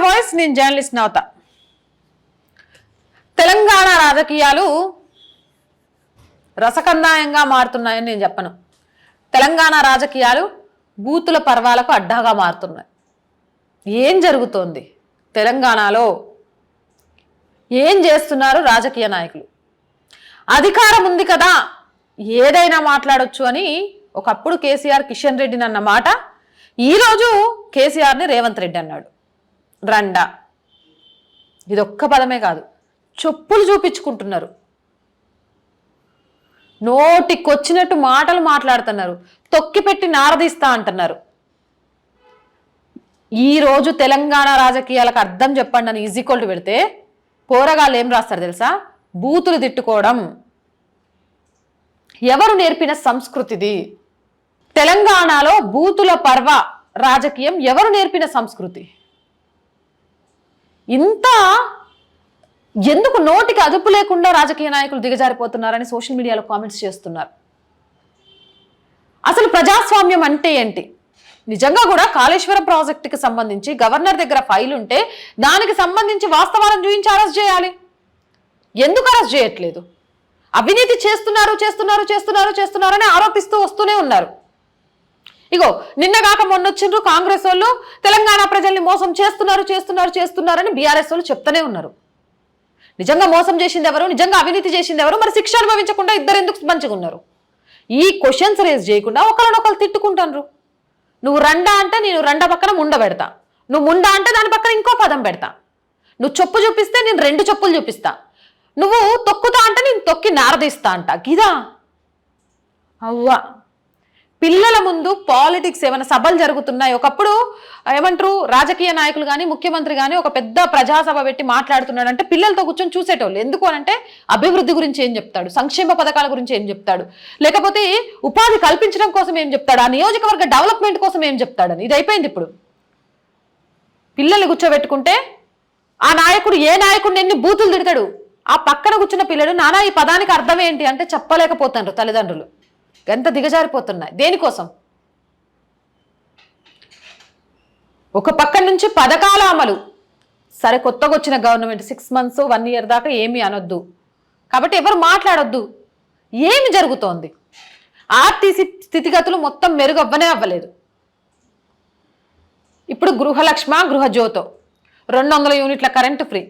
Hour voice. నేను journalist నవత. తెలంగాణ రాజకీయాలు రసకందాయంగా మారుతున్నాయని నేను చెప్పను. తెలంగాణ రాజకీయాలు బూతుల పర్వాలకు అడ్డాగా మారుతున్నాయి. ఏం జరుగుతోంది తెలంగాణలో? ఏం చేస్తున్నారు రాజకీయ నాయకులు? అధికారం ఉంది కదా ఏదైనా మాట్లాడొచ్చు అని ఒకప్పుడు కేసీఆర్ కిషన్ రెడ్డిని అన్న మాట ఈరోజు కేసీఆర్ని రేవంత్ రెడ్డి అన్నాడు. రండా. ఇదొక్క పదమే కాదు, చెప్పులు చూపించుకుంటున్నారు. నోటికొచ్చినట్టు మాటలు మాట్లాడుతున్నారు. తొక్కిపెట్టి నారదీస్తా అంటున్నారు. ఈరోజు తెలంగాణ రాజకీయాలకు అర్థం చెప్పండి అని ఈజీక్వల్ పెడితే పోరగాళ్ళు ఏం రాస్తారు తెలుసా? బూతులు తిట్టుకోవడం. ఎవరు నేర్పిన సంస్కృతిది? తెలంగాణలో బూతుల పర్వ రాజకీయం ఎవరు నేర్పిన సంస్కృతి? ఇంత ఎందుకు నోటికి అదుపు లేకుండా రాజకీయ నాయకులు దిగజారిపోతున్నారని సోషల్ మీడియాలో కామెంట్స్ చేస్తున్నారు. అసలు ప్రజాస్వామ్యం అంటే ఏంటి? నిజంగా కూడా కాళేశ్వరం ప్రాజెక్టుకి సంబంధించి గవర్నర్ దగ్గర ఫైల్ ఉంటే దానికి సంబంధించి వాస్తవాలను చూపించి అరెస్ట్ చేయాలి. ఎందుకు అరెస్ట్ చేయట్లేదు? అవినీతి చేస్తున్నారు చేస్తున్నారు చేస్తున్నారు చేస్తున్నారని ఆరోపిస్తూ వస్తూనే ఉన్నారు. ఇగో నిన్నగాక మొన్నొచ్చిండ్రు కాంగ్రెస్ వాళ్ళు తెలంగాణ ప్రజల్ని మోసం చేస్తున్నారు చేస్తున్నారు చేస్తున్నారని బీఆర్ఎస్ వాళ్ళు చెప్తూనే ఉన్నారు. నిజంగా మోసం చేసింది ఎవరు? నిజంగా అవినీతి చేసింది ఎవరు? మరి శిక్ష అనుభవించకుండా ఇద్దరు ఎందుకు మంచిగా ఉన్నారు? ఈ క్వశ్చన్స్ రేజ్ చేయకుండా ఒకరినొకరు తిట్టుకుంటారు. నువ్వు రండా అంటే నేను రండ పక్కన ముండ పెడతా, నువ్వు ముండ అంటే దాని పక్కన ఇంకో పదం పెడతా, నువ్వు చెప్పు చూపిస్తే నేను రెండు చెప్పులు చూపిస్తా, నువ్వు తొక్కుతా అంటే నేను తొక్కి నారదీస్తా అంట. గిదా అవ్వా. పిల్లల ముందు పాలిటిక్స్ ఏమైనా సభలు జరుగుతున్నాయి. ఒకప్పుడు ఏమంటారు రాజకీయ నాయకులు కానీ ముఖ్యమంత్రి కానీ ఒక పెద్ద ప్రజాసభ పెట్టి మాట్లాడుతున్నాడు అంటే పిల్లలతో కూర్చొని చూసేటోళ్ళు. ఎందుకు అనంటే అభివృద్ధి గురించి ఏం చెప్తాడు, సంక్షేమ పథకాల గురించి ఏం చెప్తాడు, లేకపోతే ఉపాధి కల్పించడం కోసం ఏం చెప్తాడు, ఆ నియోజకవర్గ డెవలప్మెంట్ కోసం ఏం చెప్తాడని. ఇది అయిపోయింది ఇప్పుడు. పిల్లల్ని కూర్చోబెట్టుకుంటే ఆ నాయకుడు ఏ నాయకుడిని ఎన్ని బూతులు తిడతాడు, ఆ పక్కన కూర్చున్న పిల్లలు నానా ఈ పదానికి అర్థం ఏంటి అంటే చెప్పలేకపోతారు తల్లిదండ్రులు. ఎంత దిగజారిపోతున్నాయి. దేనికోసం? ఒక పక్క నుంచి పథకాల అమలు. సరే కొత్తగా వచ్చిన గవర్నమెంట్ 6 months 1 year దాకా ఏమీ అనొద్దు కాబట్టి ఎవరు మాట్లాడొద్దు. ఏమి జరుగుతోంది? ఆర్టీసీ స్థితిగతులు మొత్తం మెరుగవ్వనే అవ్వలేదు. ఇప్పుడు గృహలక్ష్మ గృహజ్యోతో 200 యూనిట్ల కరెంటు ఫ్రీ.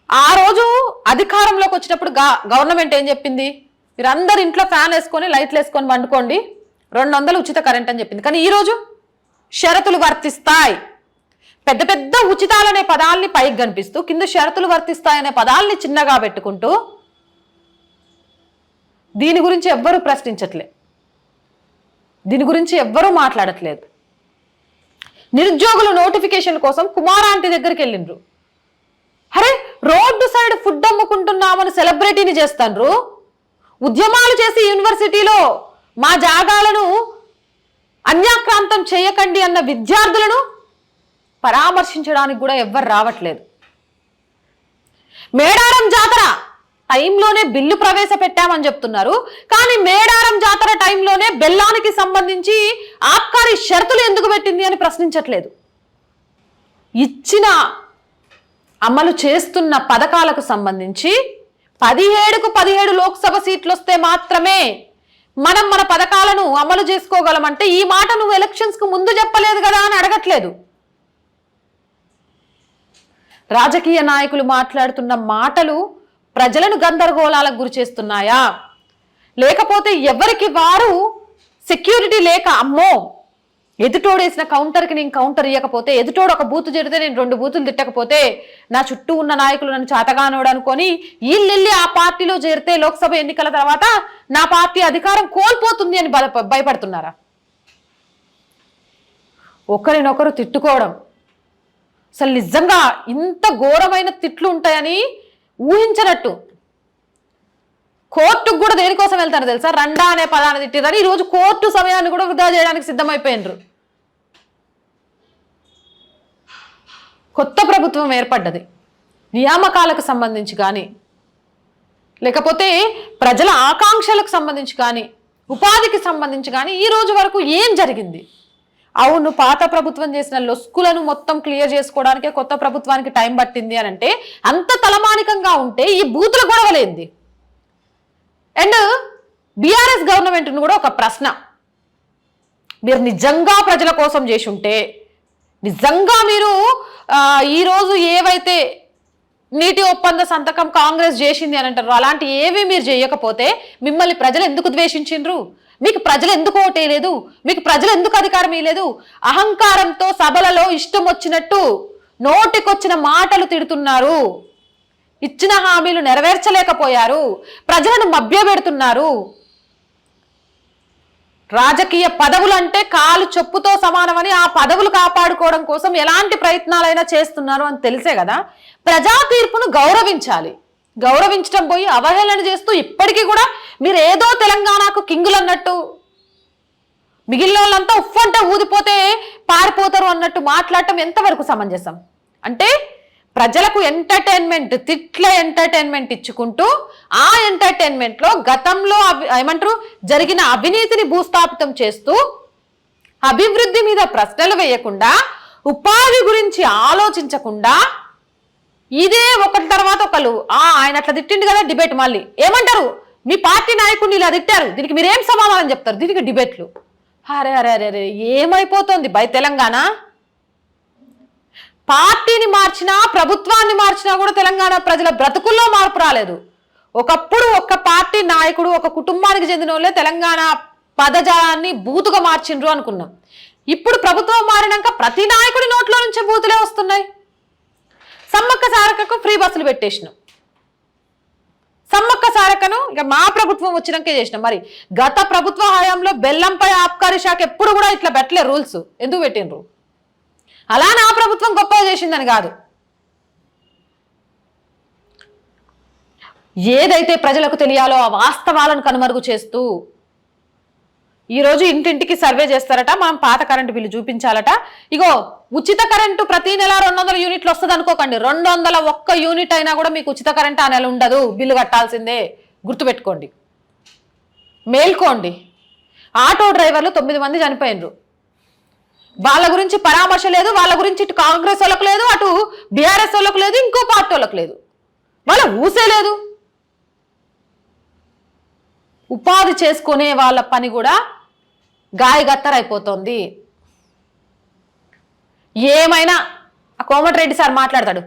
ఆ రోజు అధికారంలోకి వచ్చినప్పుడు గవర్నమెంట్ ఏం చెప్పింది? మీరందరు ఇంట్లో ఫ్యాన్ వేసుకొని లైట్లు వేసుకొని వండుకోండి, 200 ఉచిత కరెంట్ అని చెప్పింది. కానీ ఈరోజు షరతులు వర్తిస్తాయి. పెద్ద పెద్ద ఉచితాలనే పదాల్ని పైకి కనిపిస్తూ కింద షరతులు వర్తిస్తాయనే పదాల్ని చిన్నగా పెట్టుకుంటూ దీని గురించి ఎవ్వరూ ప్రశ్నించట్లేదు, దీని గురించి ఎవ్వరూ మాట్లాడట్లేదు. నిరుద్యోగుల నోటిఫికేషన్ కోసం కుమారాంటి దగ్గరికి వెళ్ళిండ్రు. అరే రోడ్డు సైడ్ ఫుడ్ అమ్ముకుంటున్నామని సెలబ్రిటీని చేస్తాండ్రు. ఉద్యమాలు చేసి యూనివర్సిటీలో మా జాగాలను అన్యాక్రాంతం చేయకండి అన్న విద్యార్థులను పరామర్శించడానికి కూడా ఎవ్వరు రావట్లేదు. మేడారం జాతర టైంలోనే బిల్లు ప్రవేశపెట్టామని చెప్తున్నారు. కానీ మేడారం జాతర టైంలోనే బెల్లానికి సంబంధించి ఆబ్కారీ షరతులు ఎందుకు పెట్టింది అని ప్రశ్నించట్లేదు. ఇచ్చిన అమలు చేస్తున్న పథకాలకు సంబంధించి 17కు 17 లోక్సభ సీట్లు వస్తే మాత్రమే మనం మన పథకాలను అమలు చేసుకోగలమంటే ఈ మాట నువ్వు ఎలక్షన్స్ కు ముందు చెప్పలేదు కదా అని అడగట్లేదు. రాజకీయ నాయకులు మాట్లాడుతున్న మాటలు ప్రజలను గందరగోళాలకు గురి చేస్తున్నాయా? లేకపోతే ఎవరికి వారు సెక్యూరిటీ లేక అమ్మో ఎదుటోడు వేసిన కౌంటర్కి నేను కౌంటర్ ఇవ్వకపోతే, ఎదుటోడు ఒక బూతు జరిగితే నేను 2 బూతులు తిట్టకపోతే నా చుట్టూ ఉన్న నాయకులు నన్ను చాతగానోడు అనుకొని వీళ్ళెళ్ళి ఆ పార్టీలో చేరితే లోక్సభ ఎన్నికల తర్వాత నా పార్టీ అధికారం కోల్పోతుంది అని భయపడుతున్నారా? ఒకరినొకరు తిట్టుకోవడం అసలు నిజంగా ఇంత ఘోరమైన తిట్లు ఉంటాయని ఊహించనట్టు. కోర్టుకు కూడా దేనికోసం వెళ్తారు తెలుసా? రండా అనే పదాన్ని తిట్టిరని ఈరోజు కోర్టు సమయాన్ని కూడా వృధా చేయడానికి సిద్ధమైపోయినరు. కొత్త ప్రభుత్వం ఏర్పడ్డది. నియామకాలకు సంబంధించి కానీ లేకపోతే ప్రజల ఆకాంక్షలకు సంబంధించి కానీ ఉపాధికి సంబంధించి కానీ ఈ రోజు వరకు ఏం జరిగింది? అవును, పాత ప్రభుత్వం చేసిన లొస్కులను మొత్తం క్లియర్ చేసుకోవడానికే కొత్త ప్రభుత్వానికి టైం పట్టింది అని అంటే, అంత తలమానికంగా ఉంటే ఈ బూతుల గొడవలేంది? అండ్ బీఆర్ఎస్ గవర్నమెంట్ను కూడా ఒక ప్రశ్న, మీరు నిజంగా ప్రజల కోసం చేసి ఉంటే, నిజంగా మీరు ఈరోజు ఏవైతే నీటి ఒప్పంద సంతకం కాంగ్రెస్ చేసింది అని అంటారు, అలాంటి ఏవి మీరు చేయకపోతే మిమ్మల్ని ప్రజలు ఎందుకు ద్వేషించిండ్రు? మీకు ప్రజలు ఎందుకు ఓటేయలేదు? మీకు ప్రజలు ఎందుకు అధికారం ఇవ్వలేదు? అహంకారంతో సభలలో ఇష్టం వచ్చినట్టు నోటికొచ్చిన మాటలు తిడుతున్నారు, ఇచ్చిన హామీలు నెరవేర్చలేకపోయారు, ప్రజలను మభ్యపెడుతున్నారు. రాజకీయ పదవులంటే కాలు చొప్పుతో సమానమని ఆ పదవులు కాపాడుకోవడం కోసం ఎలాంటి ప్రయత్నాలైనా చేస్తున్నారు అని తెలిసే కదా ప్రజా తీర్పును గౌరవించాలి. గౌరవించడం పోయి అవహేళన చేస్తూ ఇప్పటికీ కూడా మీరు ఏదో తెలంగాణకు కింగులు అన్నట్టు, మిగిలిన వాళ్ళంతా ఉఫ్ అంటే ఊదిపోతే పారిపోతారు అన్నట్టు మాట్లాడటం ఎంతవరకు సమంజసం? అంటే ప్రజలకు ఎంటర్టైన్మెంట్, తిట్ల ఎంటర్టైన్మెంట్ ఇచ్చుకుంటూ ఆ ఎంటర్టైన్మెంట్లో గతంలో ఏమంటారు జరిగిన అవినీతిని భూస్థాపితం చేస్తూ అభివృద్ధి మీద ప్రశ్నలు వేయకుండా, ఉపాధి గురించి ఆలోచించకుండా, ఇదే ఒకటి తర్వాత ఒకళ్ళు ఆయన అట్లా తిట్టిండు కదా డిబేట్, మళ్ళీ ఏమంటారు మీ పార్టీ నాయకుడిని ఇలా తిట్టారు, దీనికి మీరేం సమాధానం చెప్తారు, దీనికి డిబేట్లు. అరే అరే అరే అరే ఏమైపోతుంది బై తెలంగాణ? పార్టీని మార్చినా ప్రభుత్వాన్ని మార్చినా కూడా తెలంగాణ ప్రజల బ్రతుకుల్లో మార్పు రాలేదు. ఒకప్పుడు ఒక్క పార్టీ నాయకుడు ఒక కుటుంబానికి చెందిన వాళ్ళే తెలంగాణ పదజాలాన్ని బూతుగా మార్చిండ్రు అనుకున్నాం. ఇప్పుడు ప్రభుత్వం మారినాక ప్రతి నాయకుడి నోట్లో నుంచి బూతులే వస్తున్నాయి. సమ్మక్క సారకకు ఫ్రీ బస్సులు పెట్టేసినాం. సమ్మక్క సారకను ఇక మా ప్రభుత్వం వచ్చినాకే చేసినాం. మరి గత ప్రభుత్వ హయాంలో బెల్లంపై ఆబ్కారీ శాఖ ఎప్పుడు కూడా ఇట్లా పెట్టలే రూల్స్, ఎందుకు పెట్టినరు? అలా నా ప్రభుత్వం గొప్పగా చేసిందని కాదు, ఏదైతే ప్రజలకు తెలియాలో ఆ వాస్తవాలను కనుమరుగు చేస్తూ ఈరోజు ఇంటింటికి సర్వే చేస్తారట, మనం పాత కరెంటు బిల్లు చూపించాలట. ఇగో ఉచిత కరెంటు ప్రతి నెల 200 యూనిట్లు వస్తుంది అనుకోకండి, 201 యూనిట్ అయినా కూడా మీకు ఉచిత కరెంటు ఆ నెల ఉండదు, బిల్లు కట్టాల్సిందే. గుర్తుపెట్టుకోండి, మేల్కోండి. ఆటో డ్రైవర్లు 9 మంది చనిపోయినరు, వాళ్ళ గురించి పరామర్శ లేదు, వాళ్ళ గురించి ఇటు కాంగ్రెస్ వాళ్ళకు లేదు, అటు బీఆర్ఎస్ వాళ్ళకు లేదు, ఇంకో పార్టీ వాళ్ళకు లేదు, వాళ్ళ ఊసే లేదు. ఉపాధి చేసుకునే వాళ్ళ పని కూడా గాయగత్తరైపోతుంది. ఏమైనా కోమటిరెడ్డి సార్ మాట్లాడతాడు,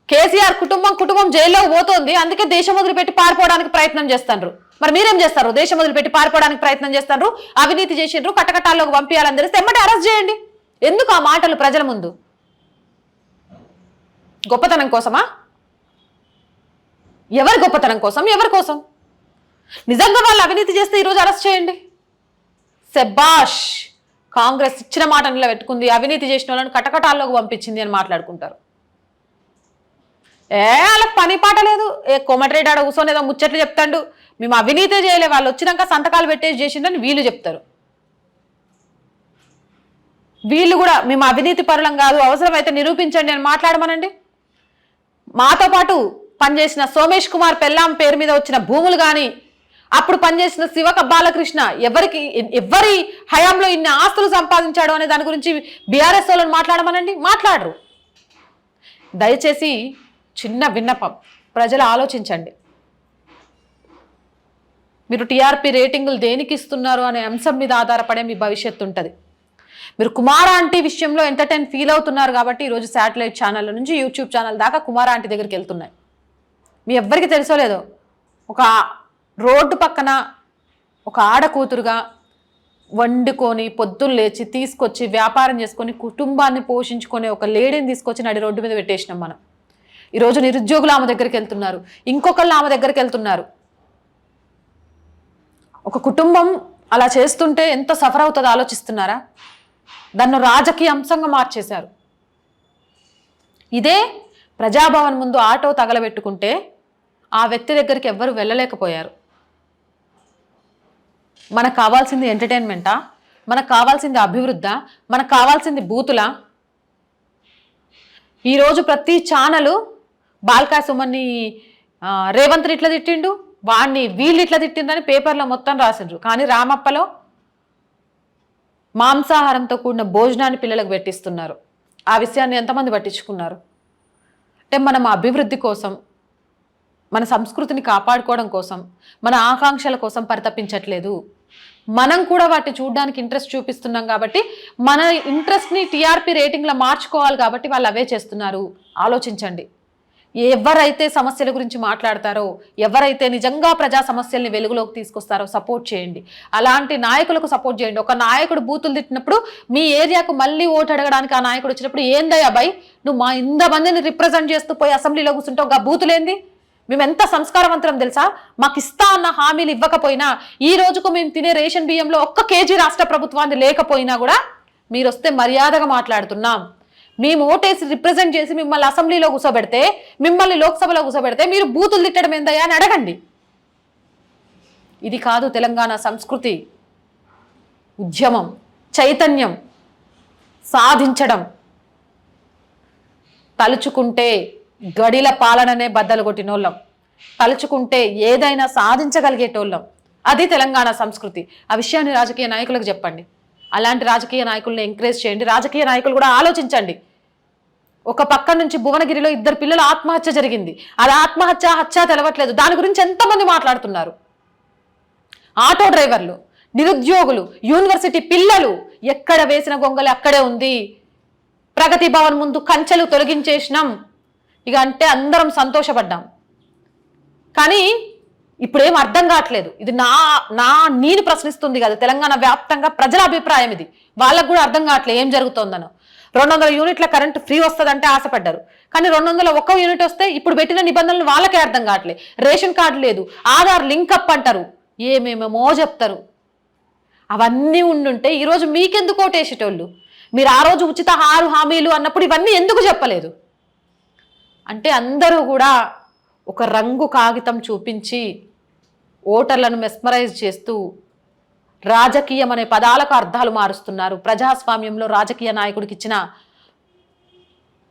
కేసీఆర్ కుటుంబం జైల్లో పోతోంది, అందుకే దేశం వదిలిపెట్టి పారిపోవడానికి ప్రయత్నం చేస్తారు. మరి మీరేం చేస్తారు? దేశం వదిలిపెట్టి పారిపోవడానికి ప్రయత్నం చేస్తారు, అవినీతి చేసిండ్రు, కటకటాల్లోకి పంపించాలని తెలిస్తే ఎమ్మటే అరెస్ట్ చేయండి. ఎందుకు ఆ మాటలు ప్రజల ముందు? గొప్పతనం కోసమా? ఎవరి గొప్పతనం కోసం? ఎవరి కోసం? నిజంగా వాళ్ళు అవినీతి చేస్తే ఈరోజు అరెస్ట్ చేయండి. శబాష్, కాంగ్రెస్ ఇచ్చిన మాట నిలబెట్టుకుంది, అవినీతి చేసిన వాళ్ళని కటకటాల్లోకి పంపించింది అని మాట్లాడుకుంటారు. వాళ్ళకి పని పాట లేదు. కోమటిరెడ్డి ఆడ కూర్చొని ఏదో ముచ్చట్లు చెప్తాడు, మేము అవినీతే చేయలే, వాళ్ళు వచ్చినాక సంతకాలు పెట్టేసి చేసిందని వీళ్ళు చెప్తారు. వీళ్ళు కూడా మేము అవినీతి పరులం కాదు, అవసరమైతే నిరూపించండి అని మాట్లాడమనండి. మాతో పాటు పనిచేసిన సోమేష్ కుమార్ పెల్లాం పేరు మీద వచ్చిన భూములు కానీ, అప్పుడు పనిచేసిన శివక బాలకృష్ణ ఎవరి హయాంలో ఇన్ని ఆస్తులు సంపాదించాడు అనే దాని గురించి బీఆర్ఎస్ వాళ్ళని మాట్లాడమనండి. మాట్లాడరు. దయచేసి చిన్న విన్నపం, ప్రజలు ఆలోచించండి. మీరు టీఆర్పీ రేటింగులు దేనికి ఇస్తున్నారు అనే అంశం మీద ఆధారపడే మీ భవిష్యత్తు ఉంటుంది. మీరు కుమార ఆంటీ విషయంలో ఎంటర్టైన్ ఫీల్ అవుతున్నారు కాబట్టి ఈరోజు శాటిలైట్ ఛానళ్ళ నుంచి యూట్యూబ్ ఛానల్ దాకా కుమార ఆంటీ దగ్గరికి వెళ్తున్నాయి. మీ ఎవ్వరికి తెలుసో లేదో, ఒక రోడ్డు పక్కన ఒక ఆడకూతురుగా వండుకొని పొద్దున్న లేచి తీసుకొచ్చి వ్యాపారం చేసుకొని కుటుంబాన్ని పోషించుకొని ఒక లేడీని తీసుకొచ్చి నడి రోడ్డు మీద పెట్టేసినాం మనం. ఈరోజు నిరుద్యోగులు ఆమె దగ్గరికి వెళ్తున్నారు, ఇంకొకళ్ళు ఆమె దగ్గరికి వెళ్తున్నారు. ఒక కుటుంబం అలా చేస్తుంటే ఎంత సఫర్ అవుతుందో ఆలోచిస్తున్నారా? దాన్ని రాజకీయ అంశంగా మార్చేశారు. ఇదే ప్రజాభవన్ ముందు ఆటో తగలబెట్టుకుంటే ఆ వ్యక్తి దగ్గరికి ఎవ్వరు వెళ్ళలేకపోయారు. మనకు కావాల్సింది ఎంటర్టైన్మెంటా? మనకు కావాల్సింది అభివృద్ధా? మనకు కావాల్సింది బూతులా? ఈరోజు ప్రతి ఛానలు బాల్కా సుమన్ని రేవంత్ ఇట్లా తిట్టిండు, వాడిని వీళ్ళు ఇట్లా తిట్టిందని పేపర్లో మొత్తం రాసిండ్రు. కానీ రామప్పలో మాంసాహారంతో కూడిన భోజనాన్ని పిల్లలకు పెట్టిస్తున్నారు. ఆ విషయాన్ని ఎంతమంది పట్టించుకున్నారు? అంటే మనం అభివృద్ధి కోసం, మన సంస్కృతిని కాపాడుకోవడం కోసం, మన ఆకాంక్షల కోసం పరితపించట్లేదు. మనం కూడా వాటిని చూడడానికి ఇంట్రెస్ట్ చూపిస్తున్నాం కాబట్టి మన ఇంట్రెస్ట్ని టీఆర్పీ రేటింగ్లో మార్చుకోవాలి కాబట్టి వాళ్ళు అవే చేస్తున్నారు. ఆలోచించండి. ఎవరైతే సమస్యల గురించి మాట్లాడతారో, ఎవరైతే నిజంగా ప్రజా సమస్యల్ని వెలుగులోకి తీసుకొస్తారో సపోర్ట్ చేయండి. అలాంటి నాయకులకు సపోర్ట్ చేయండి. ఒక నాయకుడు బూతులు తిట్టినప్పుడు మీ ఏరియాకు మళ్ళీ ఓటు అడగడానికి ఆ నాయకుడు వచ్చినప్పుడు ఏందయ్యా భయ్, నువ్వు మా ఇంతమందిని రిప్రజెంట్ చేస్తూ పోయి అసెంబ్లీలో కూర్చుంటావు, గా బూతులేంది? మేము ఎంత సంస్కారవంతరం తెలుసా? మాకు ఇస్తా అన్న హామీలు ఇవ్వకపోయినా, ఈ రోజుకు మేము తినే రేషన్ బియ్యంలో 1 కేజీ రాష్ట్ర ప్రభుత్వాన్ని లేకపోయినా కూడా మీరు వస్తే మర్యాదగా మాట్లాడుతున్నాం. మేము ఓటేసి రిప్రజెంట్ చేసి మిమ్మల్ని అసెంబ్లీలో కూర్చోబెడితే, మిమ్మల్ని లోక్సభలో కూర్చోబెడితే మీరు బూతులు తిట్టడం ఏందయ్యా అని అడగండి. ఇది కాదు తెలంగాణ సంస్కృతి. ఉద్యమం, చైతన్యం, సాధించడం. తలుచుకుంటే గడిల పాలననే బద్దలు కొట్టినోళ్ళం, తలుచుకుంటే ఏదైనా సాధించగలిగేటోళ్ళం. అది తెలంగాణ సంస్కృతి. ఆ విషయాన్ని రాజకీయ నాయకులకు చెప్పండి. అలాంటి రాజకీయ నాయకుల్ని ఎంకరేజ్ చేయండి. రాజకీయ నాయకులు కూడా ఆలోచించండి. ఒక పక్క నుంచి భువనగిరిలో 2 పిల్లల ఆత్మహత్య జరిగింది. అది హత్య తెలవట్లేదు. దాని గురించి ఎంతమంది మాట్లాడుతున్నారు? ఆటో డ్రైవర్లు, నిరుద్యోగులు, యూనివర్సిటీ పిల్లలు, ఎక్కడ వేసిన గొంగలి అక్కడే ఉంది. ప్రగతి భవన్ ముందు కంచెలు తొలగించేసినాం ఇక అంటే అందరం సంతోషపడ్డాం. కానీ ఇప్పుడేం అర్థం కావట్లేదు. ఇది నేను ప్రశ్నిస్తుంది కాదు, తెలంగాణ వ్యాప్తంగా ప్రజల అభిప్రాయం ఇది. వాళ్ళకు కూడా అర్థం కావట్లేదు ఏం జరుగుతోందనో. 200 యూనిట్ల కరెంట్ ఫ్రీ వస్తుందంటే ఆశపడ్డారు. కానీ 201 యూనిట్ వస్తే ఇప్పుడు పెట్టిన నిబంధనలు వాళ్ళకే అర్థం కావట్లేదు. రేషన్ కార్డు లేదు, ఆధార్ లింకప్ అంటారు, ఏమేమేమో చెప్తారు. అవన్నీ ఉండుంటే ఈరోజు మీకెందుకు ఓటేసేటోళ్ళు? మీరు ఆ రోజు ఉచిత హామీలు అన్నప్పుడు ఇవన్నీ ఎందుకు చెప్పలేదు? అంటే అందరూ కూడా ఒక రంగు కాగితం చూపించి ఓటర్లను మెస్మరైజ్ చేస్తూ రాజకీయం అనే పదాలకు అర్థాలు మారుస్తున్నారు. ప్రజాస్వామ్యంలో రాజకీయ నాయకుడికి ఇచ్చిన,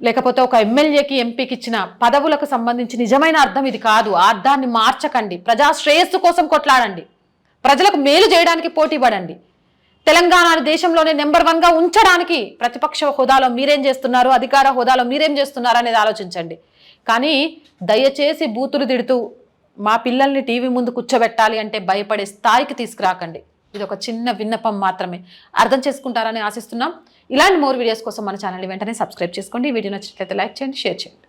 లేకపోతే ఒక ఎమ్మెల్యేకి, ఎంపీకి ఇచ్చిన పదవులకు సంబంధించి నిజమైన అర్థం ఇది కాదు. ఆ అర్థాన్ని మార్చకండి. ప్రజా శ్రేయస్సు కోసం కొట్లాడండి. ప్రజలకు మేలు చేయడానికి పోటీ పడండి. తెలంగాణ దేశంలోనే నెంబర్ 1గా ఉంచడానికి ప్రతిపక్ష హోదాలో మీరేం చేస్తున్నారు, అధికార హోదాలో మీరేం చేస్తున్నారు అనేది ఆలోచించండి. కానీ దయచేసి బూతులు తిడుతూ మా పిల్లల్ని టీవీ ముందు కూర్చోబెట్టాలి అంటే భయపడే స్థాయికి తీసుకురాకండి. ఇది ఒక చిన్న విన్నపం మాత్రమే. అర్థం చేసుకుంటారని ఆశిస్తున్నాం. ఇలాంటి మోర్ వీడియోస్ కోసం మన ఛానల్ని వెంటనే సబ్స్క్రైబ్ చేసుకోండి. ఈ వీడియో నచ్చినట్లయితే లైక్ చేయండి, షేర్ చేయండి.